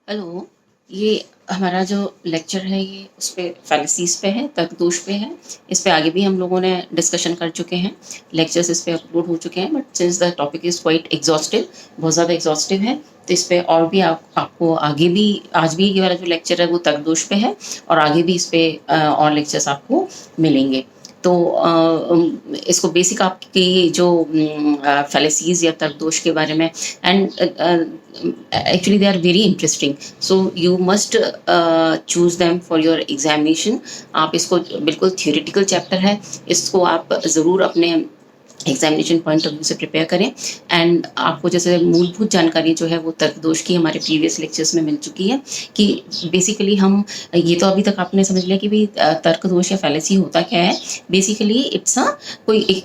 Hello, ये हमारा जो लेक्चर है ये उस पे फैलेसीज़ पे है, तर्कदोष पे है। इस पे आगे भी हम लोगों ने डिस्कशन कर चुके हैं, लेक्चर्स इस पे अपलोड हो चुके हैं but since the topic is quite exhaustive, बहुत ज़्यादा एग्ज़ॉस्टिव है, तो इस पे और भी आपको आगे भी आज भी ये वाला जो लेक्चर है वो तर्कदोष पे है और आगे भी इस पे और लेक्चर्स आपको मिलेंगे। तो इसको बेसिक आपकी जो फैलेसीज़ या तर्कदोष के बारे में and actually they are very interesting, so you must choose them for your examination. आप इसको बिल्कुल theoretical चैप्टर है, इसको आप ज़रूर अपने एग्जामिनेशन पॉइंट ऑफ व्यू से प्रिपेयर करें। एंड आपको जैसे मूलभूत जानकारी जो है वो तर्कदोष की हमारे प्रीवियस लेक्चर्स में मिल चुकी है कि बेसिकली हम ये तो अभी तक आपने समझ लिया कि भाई तर्कदोष या फैलेसी होता क्या है। बेसिकली इट्स अ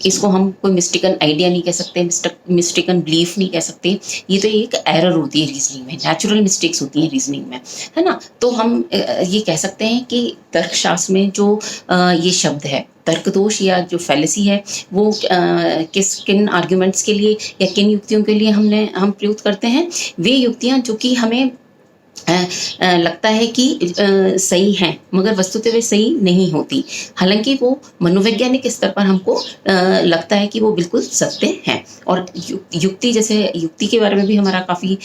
इसको हम कोई मिस्टेकन आइडिया नहीं कह सकते, मिस्टेकन बिलीफ नहीं कह सकते, ये तो एक एरर होती है रीजनिंग में, नेचुरल मिस्टेक्स होती हैं रीजनिंग में, है ना। तो हम ये कह सकते हैं कि तर्कशास्त्र में जो ये शब्द है तर्कदोष या जो फैलेसी है वो किन आर्ग्यूमेंट्स के लिए या किन युक्तियों के लिए हम प्रयुक्त करते हैं। वे युक्तियां जो कि हमें लगता है कि सही हैं मगर वस्तुतः वे सही नहीं होती, हालांकि वो मनोवैज्ञानिक स्तर पर हमको लगता है कि वो बिल्कुल सत्य हैं। और युक्ति जैसे युक्ति के बारे में भी हमारा काफ़ी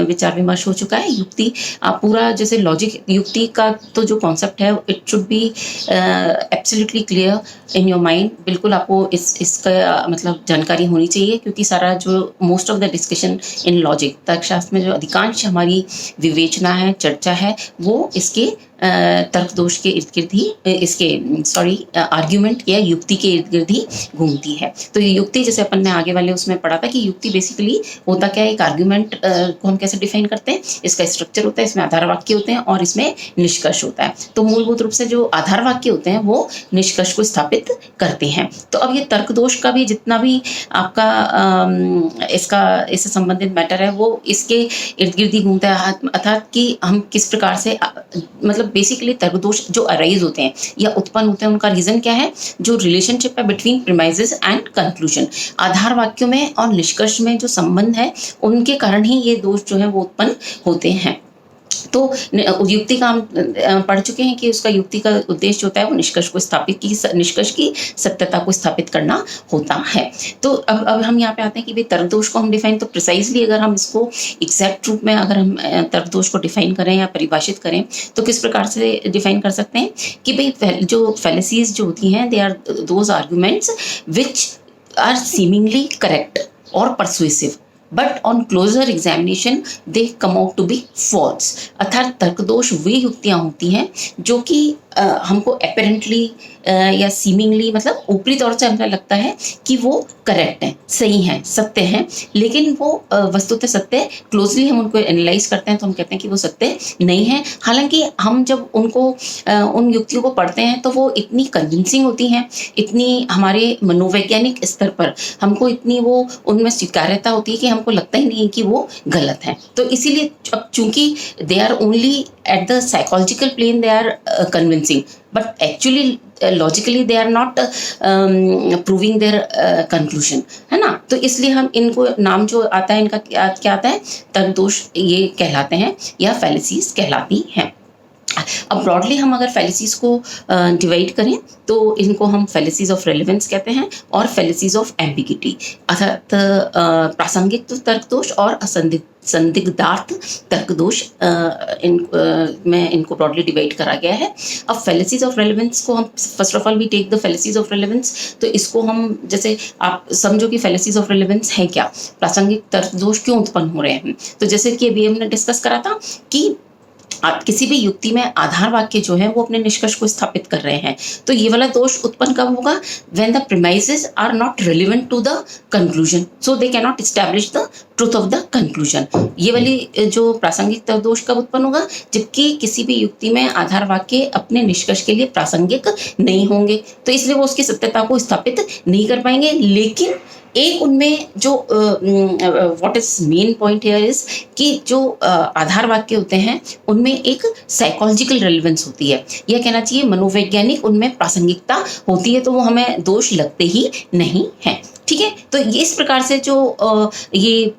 विचार विमर्श हो चुका है। युक्ति पूरा जैसे लॉजिक युक्ति का तो जो कॉन्सेप्ट है it should be absolutely clear in your mind. बिल्कुल आपको इसका मतलब जानकारी होनी चाहिए, क्योंकि सारा जो most of the discussion in logic तर्कशास्त्र में जो अधिकांश हमारी विवेचना है, चर्चा है, वो इसके तर्कदोष के इर्द गिर्द ही इसके आर्ग्यूमेंट या युक्ति के इर्द गिर्द ही घूमती है। तो ये युक्ति जैसे अपन ने आगे वाले उसमें पढ़ा था कि युक्ति बेसिकली होता क्या है, एक आर्ग्यूमेंट को हम कैसे डिफाइन करते हैं, इसका स्ट्रक्चर होता है, इसमें आधार वाक्य होते हैं और इसमें निष्कर्ष होता है। तो मूलभूत रूप से जो आधार वाक्य होते हैं वो निष्कर्ष को स्थापित करते हैं। तो अब ये तर्कदोष का भी जितना भी आपका इससे संबंधित मैटर है वो इसके इर्द गिर्द ही घूमता है, अर्थात कि हम किस प्रकार से मतलब बेसिकली तर्कदोष जो अराइज होते हैं या उत्पन्न होते हैं उनका रीजन क्या है, जो रिलेशनशिप है बिटवीन प्रीमाइसेस एंड कंक्लूजन, आधार वाक्यों में और निष्कर्ष में जो संबंध है उनके कारण ही ये दोष जो है वो उत्पन्न होते हैं। तो युक्ति का हम पढ़ चुके हैं कि उसका युक्ति का उद्देश्य होता है वो निष्कर्ष की सत्यता को स्थापित करना होता है। तो अब हम यहाँ पे आते हैं कि भाई तर्कदोष को हम डिफाइन, तो प्रिसाइजली अगर हम इसको एग्जैक्ट रूप में अगर हम तर्कदोष को डिफाइन करें या परिभाषित करें तो किस प्रकार से डिफाइन कर सकते हैं कि भाई जो फैलेसीज जो होती हैं they are those arguments which are seemingly correct और persuasive but on closer examination they come out to be false. अर्थात तर्कदोष वे युक्तियां होती हैं जो कि हमको अपेरेंटली या सीमिंगली मतलब ऊपरी तौर से हमें लगता है कि वो करेक्ट हैं, सही हैं, सत्य हैं, लेकिन वो वस्तुतः सत्य क्लोजली हम उनको एनालाइज करते हैं तो हम कहते हैं कि वो सत्य नहीं है। हालांकि हम जब उनको उन युक्तियों को पढ़ते हैं तो वो इतनी कन्विंसिंग होती हैं, इतनी हमारे मनोवैज्ञानिक स्तर पर हमको इतनी वो उनमें स्वीकार्यता होती है कि हमको लगता ही नहीं कि वो गलत है। तो इसीलिए अब चूंकि they are only at the psychological plane they are convincing but actually logically they are not proving their conclusion, है ना। तो इसलिए हम इनको नाम जो आता है इनका क्या आता है, तर्कदोष ये कहलाते हैं या फैलेसीज कहलाती हैं। अब ब्रॉडली हम अगर फैलेसीज को डिवाइड करें तो इनको हम फैलेसीज ऑफ रेलेवेंस कहते हैं और फैलेसीज ऑफ एम्बिगिटी, अर्थात प्रासंगिक तर्कदोष और संदिग्धार्थ तर्कदोष में इनको ब्रॉडली डिवाइड करा गया है। अब फैलेसीज ऑफ रेलेवेंस को हम first of all we take the fallacies of relevance, तो इसको हम जैसे आप समझो कि फैलेसीज ऑफ रेलेवेंस है क्या, प्रासंगिक तर्कदोष क्यों उत्पन्न हो रहे हैं। तो जैसे कि अभी हमने डिस्कस करा था कि आप किसी भी युक्ति में आधार वाक्य जो है वो अपने निष्कर्ष को स्थापित कर रहे हैं, तो ये वाला दोष उत्पन्न कब होगा, when the premises are not relevant to the conclusion so they can not establish the truth of the conclusion. ये वाली जो प्रासंगिक दोष कब उत्पन्न होगा, जबकि किसी भी युक्ति में आधार वाक्य अपने निष्कर्ष के लिए प्रासंगिक नहीं होंगे, तो इसलिए वो उसकी सत्यता को स्थापित नहीं कर पाएंगे। लेकिन एक उनमें जो what is main point here is कि जो आधार वाक्य होते हैं उनमें एक साइकोलॉजिकल रेलेवेंस होती है, यह कहना चाहिए मनोवैज्ञानिक उनमें प्रासंगिकता होती है, तो वो हमें दोष लगते ही नहीं है। ठीक है, तो ये इस प्रकार से जो ये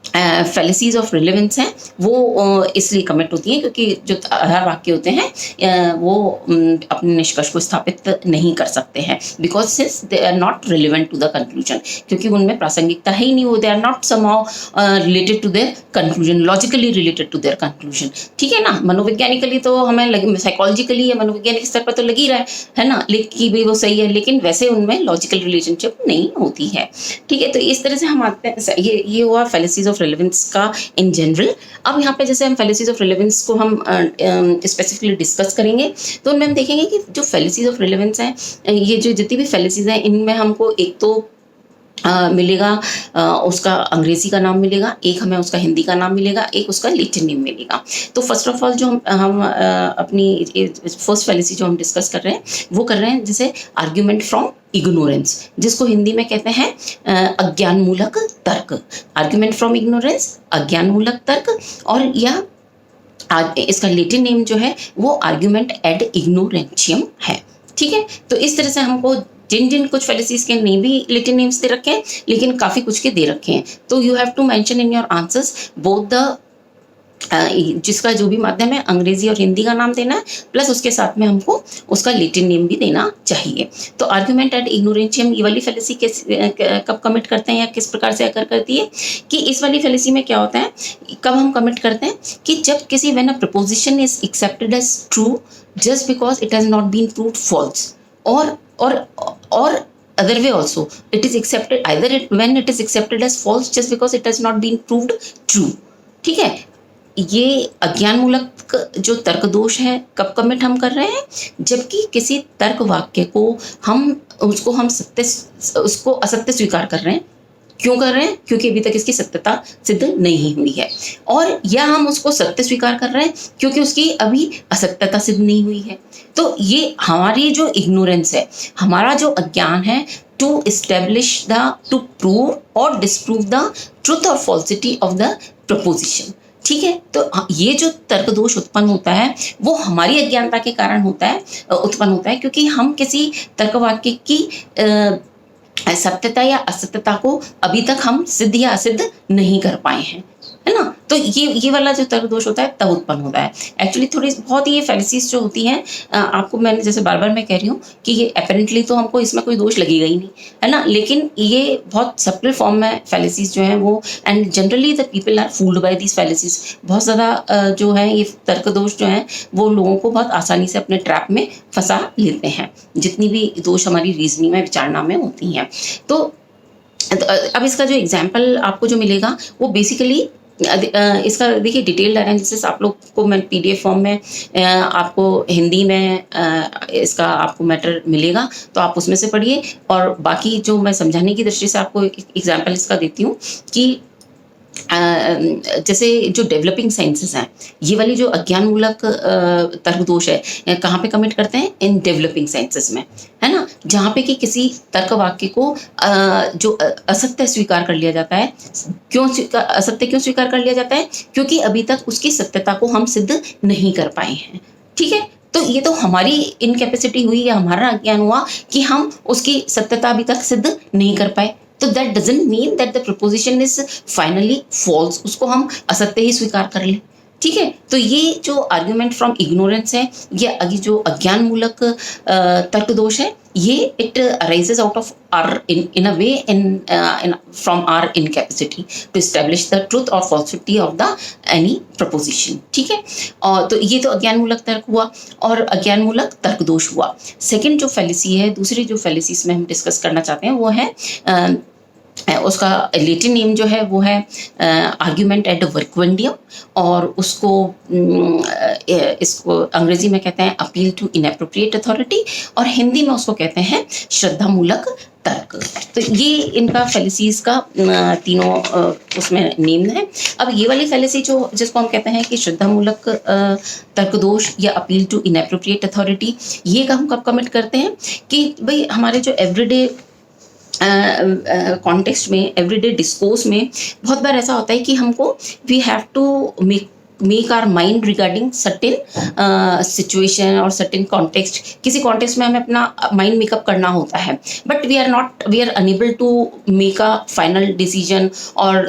फैलिसीज ऑफ रिलेवेंस हैं वो इसलिए कमिट होती हैं क्योंकि जो आधार वाक्य होते हैं वो अपने निष्कर्ष को स्थापित नहीं कर सकते हैं, because since they are not relevant to the conclusion, क्योंकि उनमें प्रासंगिकता है ही नहीं, वो they are not somehow related to their conclusion, logically related to their conclusion. ठीक है ना, मनोवैज्ञानिकली तो हमें लगे, साइकोलॉजिकली या मनोवैज्ञानिक स्तर पर तो लगी रहा है ना, लेकिन भाई वो सही है, लेकिन वैसे उनमें लॉजिकल रिलेशनशिप नहीं होती है। ठीक है, तो इस तरह से हम आते हैं, ये हुआ फैलिसीज ऑफ रेलेवेंस का इन जनरल। अब यहाँ पे जैसे हम फैलिसीज ऑफ रेलेवेंस को हम स्पेसिफिकली डिस्कस करेंगे, तो उनमें हम देखेंगे कि जो फैलिसीज ऑफ रेलेवेंस हैं, ये जो जितनी भी फैलिसीज हैं, इनमें हमको एक तो मिलेगा उसका अंग्रेजी का नाम मिलेगा, एक हमें उसका हिंदी का नाम मिलेगा, एक उसका लैटिन नेम मिलेगा। तो फर्स्ट ऑफ ऑल जो हम अपनी फर्स्ट फैलिसी जो हम डिस्कस कर रहे हैं वो कर रहे हैं जैसे आर्ग्यूमेंट फ्रॉम इग्नोरेंस, जिसको हिंदी में कहते हैं अज्ञानमूलक तर्क। आर्ग्यूमेंट फ्रॉम इग्नोरेंस, अज्ञानमूलक तर्क, और या इसका लैटिन नेम जो है वो आर्ग्यूमेंट एड इग्नोरेंशियम है। ठीक है, तो इस तरह से हमको जिन जिन कुछ फैलिसीज के नहीं भी लैटिन नेम्स दे रखे हैं, लेकिन काफ़ी कुछ के दे रखे हैं, तो you have to mention in your answers both the जिसका जो भी माध्यम है, अंग्रेजी और हिंदी का नाम देना है, प्लस उसके साथ में हमको उसका लैटिन नेम भी देना चाहिए। तो आर्ग्यूमेंट एड इग्नोरेंशियम, ये वाली फैलिसी कब कमिट करते हैं या किस प्रकार से अकर करती है, कि इस वाली फैलिसी में क्या होता है, कब हम कमिट करते हैं कि जब किसी when a proposition is accepted as true just because it has not been proved false, or other way also, it is accepted either when it is accepted as false just because it has not been proved true। ठीक है, ये अज्ञानमूलक जो तर्क दोष है कब commit हम कर रहे हैं, जबकि किसी तर्क वाक्य को हम उसको असत्य स्वीकार कर रहे हैं। क्यों कर रहे हैं, क्योंकि अभी तक इसकी सत्यता सिद्ध नहीं हुई है, और या हम उसको सत्य स्वीकार कर रहे हैं क्योंकि उसकी अभी असत्यता सिद्ध नहीं हुई है। तो ये हमारी जो इग्नोरेंस है, हमारा जो अज्ञान है, टू टू प्रूव और डिसप्रूव द ट्रुथ और फॉल्सिटी ऑफ द प्रपोजिशन। ठीक है, तो ये जो तर्क दोष उत्पन्न होता है वो हमारी अज्ञानता के कारण उत्पन्न होता है, क्योंकि हम किसी तर्क वाक्य की सत्यता या असत्यता को अभी तक हम सिद्ध या असिद्ध नहीं कर पाए हैं, है ना। तो ये वाला जो तर्क दोष होता है तब उत्पन्न होता है। एक्चुअली थोड़ी बहुत ये फैलिसीज जो होती हैं, आपको मैंने जैसे बार बार मैं कह रही हूँ कि ये अपेरेंटली तो हमको इसमें कोई दोष लगेगा ही नहीं, है ना, लेकिन ये बहुत सप्टल फॉर्म में फैलिसीज जो हैं वो, and generally the people are fooled by these fallacies. बहुत ज़्यादा जो है ये तर्क दोष जो हैं वो लोगों को बहुत आसानी से अपने ट्रैप में फंसा लेते हैं, जितनी भी दोष हमारी रीजनिंग में, विचारणा में होती हैं। तो अब इसका जो एग्जाम्पल आपको जो मिलेगा वो बेसिकली इसका देखिए डिटेल्ड एनालिसिस आप लोग को मैं PDF फॉर्म में आपको हिंदी में इसका आपको मैटर मिलेगा, तो आप उसमें से पढ़िए। और बाकी जो मैं समझाने की दृष्टि से आपको एग्जाम्पल इसका देती हूँ कि जैसे जो डेवलपिंग साइंसेस हैं, ये वाली जो अज्ञानमूलक तर्क दोष है कहाँ पे कमिट करते हैं, इन डेवलपिंग साइंसेस में, है ना, जहाँ पे कि किसी तर्क वाक्य को जो असत्य स्वीकार कर लिया जाता है। असत्य क्यों स्वीकार कर लिया जाता है, क्योंकि अभी तक उसकी सत्यता को हम सिद्ध नहीं कर पाए हैं। ठीक है, तो ये तो हमारी इनकैपेसिटी हुई या हमारा अज्ञान हुआ कि हम उसकी सत्यता अभी तक सिद्ध नहीं कर पाए। तो that doesn't mean that the proposition is finally false, उसको हम असत्य ही स्वीकार कर लें। ठीक है, तो ये जो आर्ग्यूमेंट फ्रॉम इग्नोरेंस है, ये जो अज्ञानमूलक तर्क दोष है, ये it arises out of or in a way in from or incapacity to establish the truth और falsity of the any proposition. ठीक है, और तो ये तो अज्ञानमूलक तर्क हुआ और अज्ञानमूलक तर्क दोष हुआ। सेकंड जो फैलिसी है, दूसरी जो फैलिसी इसमें हम डिस्कस करना चाहते हैं वो है उसका लैटिन नेम जो है वो है आर्ग्यूमेंट एड वर्क्वेंडियम, और उसको इसको अंग्रेजी में कहते हैं अपील टू इनएप्रोप्रिएट अथॉरिटी, और हिंदी में उसको कहते हैं श्रद्धामूलक तर्क। तो ये इनका फैलिसीज का तीनों उसमें नेम है। अब ये वाली फैलिसी जो जिसको हम कहते हैं कि श्रद्धामूलक तर्क दोष या अपील टू इनएप्रोप्रिएट अथॉरिटी, ये हम कब कमिट करते हैं कि भाई हमारे जो एवरीडे कॉन्टेक्स्ट में, एवरीडे डिस्कोर्स में बहुत बार ऐसा होता है कि हमको we have to make make our mind regarding certain situation और सर्टेन कॉन्टेक्स्ट। किसी कॉन्टेक्स्ट में हमें अपना माइंड मेकअप करना होता है, but we are unable to make a final decision और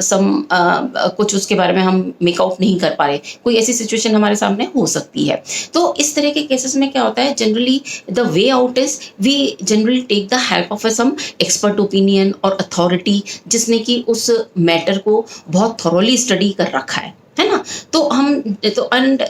कुछ उसके बारे में हम मेकआउट नहीं कर पा रहे, कोई ऐसी सिचुएशन हमारे सामने हो सकती है। तो इस तरह के केसेस में क्या होता है, generally the way out is we generally take the help of some expert opinion और अथॉरिटी, जिसने कि उस मैटर को बहुत थॉरोली स्टडी कर रखा है ना। तो हम तो एंड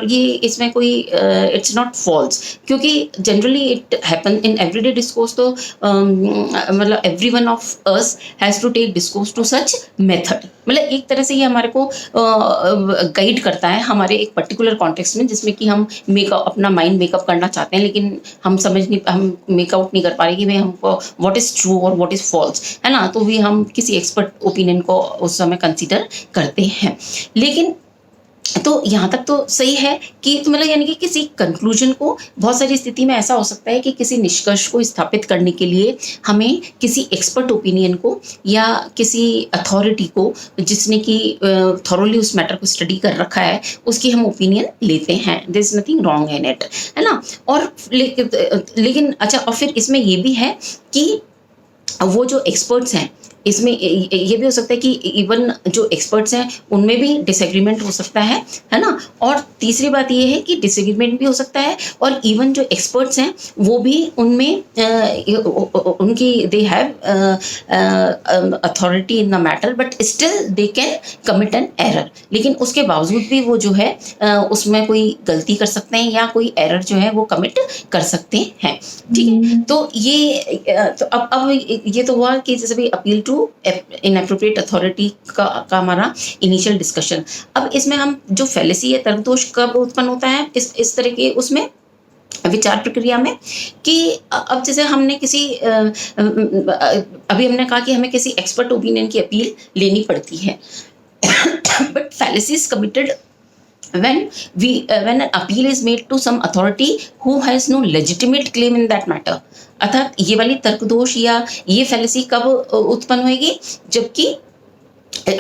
ये इसमें कोई इट्स नॉट फॉल्स, क्योंकि generally it happen in everyday discourse. तो मतलब every one of us has to take discourse to such method. मतलब एक तरह से ये हमारे को गाइड करता है हमारे एक पर्टिकुलर कॉन्टेक्स्ट में, जिसमें कि हम अपना माइंड मेकअप करना चाहते हैं, लेकिन हम मेकआउट नहीं कर पा रहे कि भाई हमको व्हाट इज़ ट्रू और व्हाट इज़ फॉल्स, है ना। तो भी हम किसी एक्सपर्ट ओपिनियन को उस समय कंसीडर करते हैं। लेकिन तो यहाँ तक तो सही है कि तो मतलब यानी कि किसी कंक्लूजन को बहुत सारी स्थिति में ऐसा हो सकता है कि किसी निष्कर्ष को स्थापित करने के लिए हमें किसी एक्सपर्ट ओपिनियन को या किसी अथॉरिटी को, जिसने कि थॉरोली उस मैटर को स्टडी कर रखा है, उसकी हम ओपिनियन लेते हैं। There is nothing wrong in it, है ना। और लेकिन अच्छा, और फिर इसमें ये भी है कि वो जो एक्सपर्ट्स हैं, इसमें ये भी हो सकता है कि इवन जो एक्सपर्ट्स हैं उनमें भी डिसएग्रीमेंट हो सकता है ना। और तीसरी बात ये है कि डिसएग्रीमेंट भी हो सकता है, और इवन जो एक्सपर्ट्स हैं वो भी उनमें उनकी they have authority in the matter, but still they can commit an error. लेकिन उसके बावजूद भी वो जो है उसमें कोई गलती कर सकते हैं या कोई एरर जो है वो कमिट कर सकते हैं, ठीक है। तो ये तो अब ये तो हुआ कि जैसे भी अपील टू इनएप्रोप्रिएट अथॉरिटी का हमारा इनिशियल डिस्कशन। अब इसमें हम जो फैलेसी है, तर्क दोष कब उत्पन्न होता है इस तरह के उसमें विचार प्रक्रिया में, कि अब जैसे हमने किसी अभी हमने कहा कि हमें किसी एक्सपर्ट ओपिनियन की अपील लेनी पड़ती है, but fallacy is committed when an appeal is made to some authority who has no legitimate claim in that matter। अर्थात ये वाली तर्क दोष या ये फैलेसी कब उत्पन्न होगी, जबकि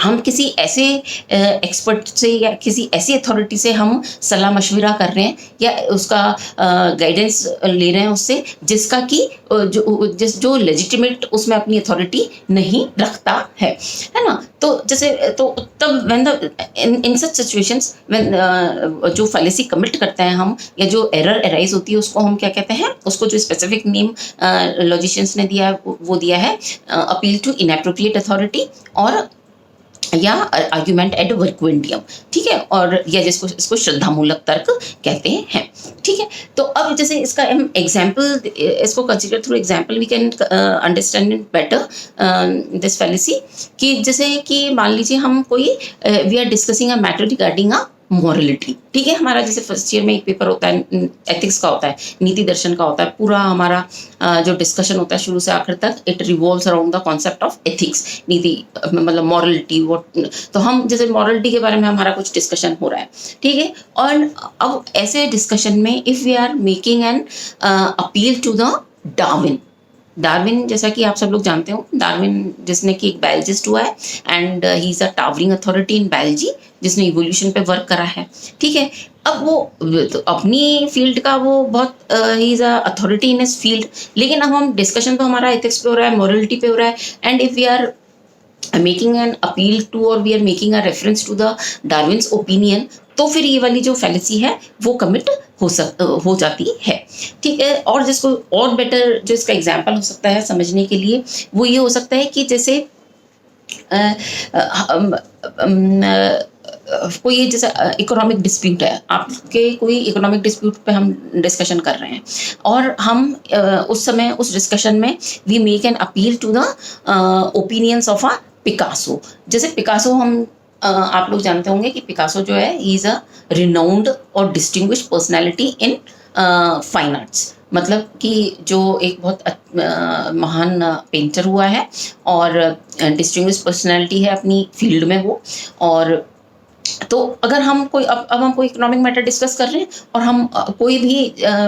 हम किसी ऐसे एक्सपर्ट से या किसी ऐसी अथॉरिटी से हम सलाह मशविरा कर रहे हैं या उसका गाइडेंस ले रहे हैं उससे, जिसका कि जो लेजिटिमेट उसमें अपनी अथॉरिटी नहीं रखता है ना। तो जैसे तो तब when the in such situations when जो फैलेसी कमिट करते हैं हम, या जो एरर अराइज होती है, उसको हम क्या कहते हैं, उसको जो स्पेसिफिक नेम लॉजिशियंस ने दिया है वो दिया है अपील टू इनएप्रोप्रिएट अथॉरिटी और या आर्ग्यूमेंट एड वर्क्वेंडियम, ठीक है, और या जिसको इसको श्रद्धामूलक तर्क कहते हैं, ठीक है। तो अब जैसे इसका हम एग्जाम्पल, इसको consider through example we can understand it better this fallacy. कि जैसे कि मान लीजिए हम कोई we are discussing a matter regarding a morality, ठीक है। हमारा जैसे फर्स्ट ईयर में एक पेपर होता है एथिक्स का, होता है नीति दर्शन का, होता है पूरा हमारा जो डिस्कशन होता है शुरू से आखिर तक, it revolves around the concept of ethics, नीति मतलब मॉरलिटी। तो हम जैसे मॉरलिटी के बारे में हमारा कुछ डिस्कशन हो रहा है, ठीक है। और अब ऐसे डिस्कशन में if we are making an appeal to the Darwin, जैसा कि आप सब लोग जानते हो, डार्विन जिसने कि एक बायोलॉजिस्ट हुआ है and he is a towering authority in biology, जिसने इवोल्यूशन पे वर्क करा है, ठीक है। अब वो तो अपनी फील्ड का वो बहुत ही is a authority in his field, लेकिन अब हम डिस्कशन तो हमारा एथिक्स पे हो रहा है, मॉरलिटी पे हो रहा है, and if we are making an appeal to और we are making a reference to the Darwin's opinion, तो फिर ये वाली जो फैलेसी है वो कमिट हो जाती है, ठीक है। और जिसको और बेटर जो इसका एग्जाम्पल हो सकता है समझने के लिए, वो ये हो सकता है कि जैसे कोई जैसा इकोनॉमिक डिस्प्यूट है, आपके कोई इकोनॉमिक डिस्प्यूट पे हम डिस्कशन कर रहे हैं, और हम उस समय उस डिस्कशन में we make an appeal to the opinions of a Picasso. जैसे पिकासो हम आप लोग जानते होंगे कि पिकासो जो है ही इज अ रिनाउंड और distinguished personality in fine arts, मतलब कि जो एक बहुत महान पेंटर हुआ है और डिस्टिंग्विश्ड पर्सनैलिटी है अपनी फील्ड में वो। और तो अगर हम कोई अब हम कोई इकोनॉमिक मैटर डिस्कस कर रहे हैं और हम कोई भी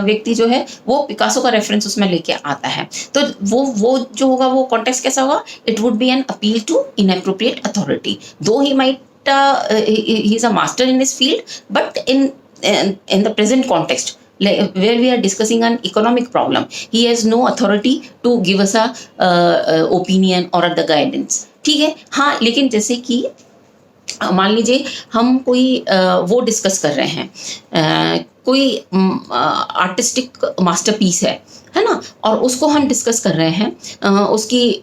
व्यक्ति जो है वो पिकासो का रेफरेंस उसमें लेके आता है, तो वो जो होगा वो कॉन्टेक्स्ट कैसा होगा, it would be an appeal to inappropriate authority, though he might he is a master in his field, but in the present context, where we are discussing an economic problem, he has no authority to give us a opinion or the guidance. ठीक है, हाँ, लेकिन जैसे कि मान लीजिए हम कोई वो डिस्कस कर रहे हैं, कोई आर्टिस्टिक मास्टरपीस है ना, और उसको हम डिस्कस कर रहे हैं,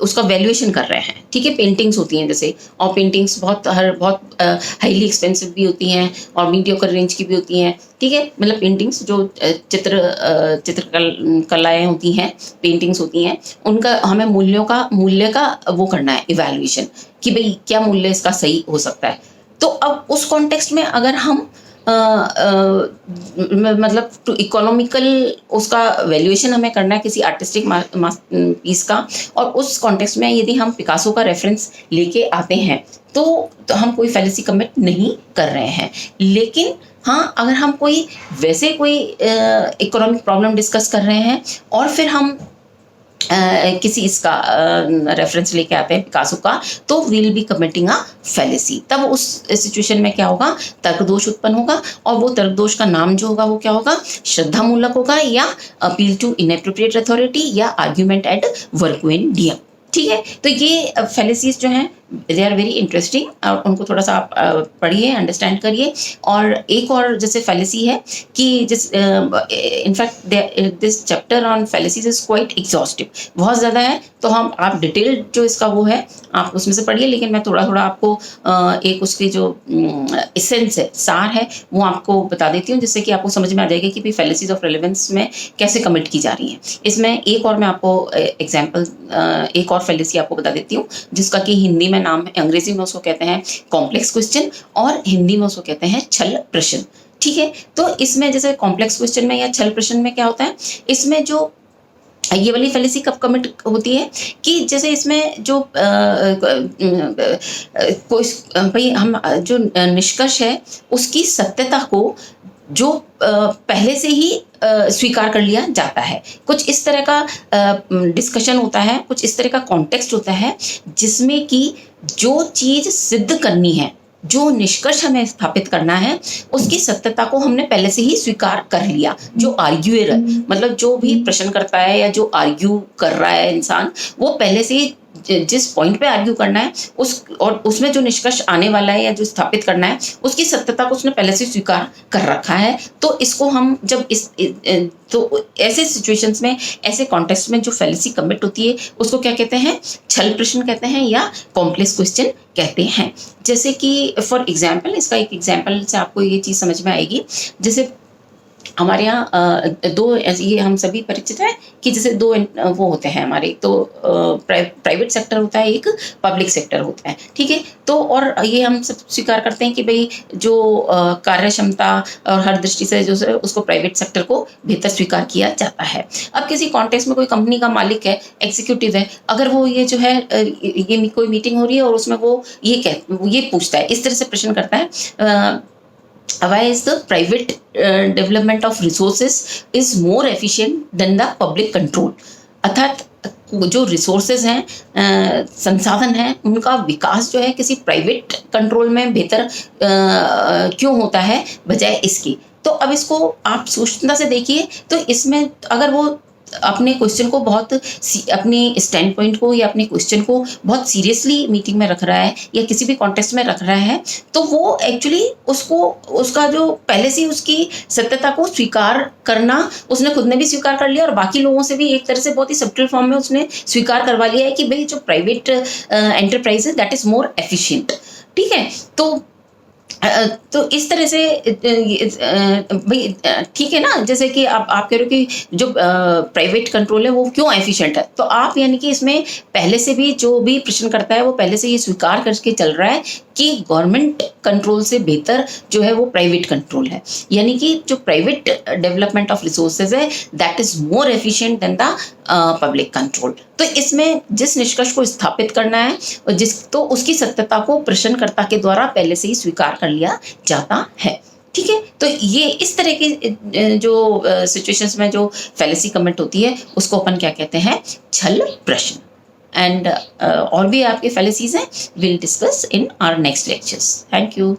उसका वैल्यूएशन कर रहे हैं, ठीक है। पेंटिंग्स होती हैं जैसे, और पेंटिंग्स बहुत हाईली एक्सपेंसिव भी होती हैं और मीडियोकर रेंज की भी होती हैं, ठीक है। मतलब पेंटिंग्स जो कलाएँ होती हैं, पेंटिंग्स होती हैं, उनका हमें मूल्य का वो करना है, इवैल्यूएशन, कि भाई क्या मूल्य इसका सही हो सकता है। तो अब उस कॉन्टेक्स्ट में अगर हम मतलब टू इकोनॉमिकल उसका वैल्यूएशन हमें करना है किसी आर्टिस्टिक पीस का, और उस कॉन्टेक्स्ट में यदि हम पिकासो का रेफरेंस लेके आते हैं तो हम कोई फैलेसी कमिट नहीं कर रहे हैं। लेकिन हाँ, अगर हम कोई वैसे कोई इकोनॉमिक प्रॉब्लम डिस्कस कर रहे हैं और फिर हम किसी इसका रेफरेंस लेके आते हैं पिकासो का, तो will be committing a fallacy. तब उस सिचुएशन में क्या होगा, तर्क दोष उत्पन्न होगा, और वो तर्क दोष का नाम जो होगा वो क्या होगा, श्रद्धा मूलक होगा, या अपील टू इनएप्रोप्रिएट अथॉरिटी, या आर्ग्यूमेंट एड वर्कुएन डियम। ठीक है, तो ये फैलेसीज जो हैं दे आर वेरी इंटरेस्टिंग, और उनको थोड़ा सा आप पढ़िए, अंडरस्टैंड करिए। और एक और जैसे फैलेसी है कि in fact this chapter on फैलेसीज is quite exhaustive, बहुत ज़्यादा है, तो आप डिटेल जो इसका वो है आप उसमें से पढ़िए, लेकिन मैं थोड़ा थोड़ा आपको एक उसकी जो एसेंस है, सार है, वो आपको बता देती हूँ, जिससे कि आपको समझ में आ जाएगा कि भाई फैलेसीज ऑफ रेलेवेंस में कैसे कमिट की जा रही हैं। इसमें एक और मैं आपको एग्जाम्पल, एक और फैलेसी आपको बता देती हूँ, जिसका कि हिंदी में नाम है, अंग्रेजी में उसको कहते हैं कॉम्प्लेक्स क्वेश्चन, और हिंदी में उसको कहते हैं छल प्रश्न। ठीक है, तो इसमें जैसे कॉम्प्लेक्स क्वेश्चन में या छल प्रश्न में क्या होता है, इसमें जो ये वाली फैलेसी कब कमिट होती है कि जैसे इसमें जो कोई भाई हम जो निष्कर्ष है उसकी सत्यता को जो पहले से ही स्वीकार कर लिया जाता है। कुछ इस तरह का डिस्कशन होता है, कुछ इस तरह का कॉन्टेक्स्ट होता है, जिसमें कि जो चीज़ सिद्ध करनी है, जो निष्कर्ष हमें स्थापित करना है, उसकी सत्यता को हमने पहले से ही स्वीकार कर लिया। जो आर्ग्यूअर है, मतलब जो भी प्रश्न करता है या जो आर्ग्यू कर रहा है इंसान, वो पहले से ही जिस पॉइंट पे आर्ग्यू करना है और उसमें जो निष्कर्ष आने वाला है या जो स्थापित करना है, उसकी सत्यता को उसने पहले से स्वीकार कर रखा है। तो इसको हम जब तो ऐसे सिचुएशंस में, ऐसे कॉन्टेक्स्ट में जो फैलेसी कमिट होती है, उसको क्या कहते हैं, छल प्रश्न कहते हैं या कॉम्प्लेक्स क्वेश्चन कहते हैं। जैसे कि फॉर एग्जाम्पल, इसका एक एग्जाम्पल से आपको ये चीज़ समझ में आएगी। जैसे हमारे यहाँ दो, ये हम सभी परिचित हैं कि जैसे दो वो होते हैं हमारे, तो प्राइवेट सेक्टर होता है, एक पब्लिक सेक्टर होता है। ठीक है, तो और ये हम सब स्वीकार करते हैं कि भाई जो कार्य क्षमता और हर दृष्टि से जो है उसको प्राइवेट सेक्टर को बेहतर स्वीकार किया जाता है। अब किसी कॉन्टेक्स्ट में कोई कंपनी का मालिक है, एग्जीक्यूटिव है, अगर वो ये जो है ये कोई मीटिंग हो रही है और उसमें वो ये पूछता है, इस तरह से प्रश्न करता है, why is the private development of resources is more efficient than the public control? अर्थात जो रिसोर्सेज हैं, संसाधन हैं, उनका विकास जो है किसी प्राइवेट कंट्रोल में बेहतर क्यों होता है बजाय इसकी। तो अब इसको आप सूक्ष्मता से देखिए, तो इसमें अगर वो अपने क्वेश्चन को बहुत अपने स्टैंड पॉइंट को या अपने क्वेश्चन को बहुत सीरियसली मीटिंग में रख रहा है या किसी भी कॉन्टेक्स्ट में रख रहा है, तो वो एक्चुअली उसका जो पहले से उसकी सत्यता को स्वीकार करना, उसने खुद ने भी स्वीकार कर लिया और बाकी लोगों से भी एक तरह से बहुत ही सब्टल फॉर्म में उसने स्वीकार करवा लिया है कि भाई जो प्राइवेट एंटरप्राइज है दैट इज मोर एफिशिएंट। ठीक है, तो इस तरह से भाई ठीक है ना, जैसे कि आप कह रहे हो कि जो प्राइवेट कंट्रोल है वो क्यों एफिशिएंट है, तो आप यानी कि इसमें पहले से भी जो भी प्रश्न करता है वो पहले से ये स्वीकार करके चल रहा है कि गवर्नमेंट कंट्रोल से बेहतर जो है वो प्राइवेट कंट्रोल है, यानी कि जो प्राइवेट डेवलपमेंट ऑफ रिसोर्सेज है that is more efficient then the public control. तो इसमें जिस निष्कर्ष को स्थापित करना है तो उसकी सत्यता को प्रश्नकर्ता के द्वारा पहले से ही स्वीकार कर लिया जाता है। ठीक है, तो ये इस तरह की जो सिचुएशंस में जो फैलेसी कमिट होती है उसको अपन क्या कहते हैं, छल प्रश्न। एंड और भी आपके फैलेसीज हैं, will discuss in our next lectures. Thank you.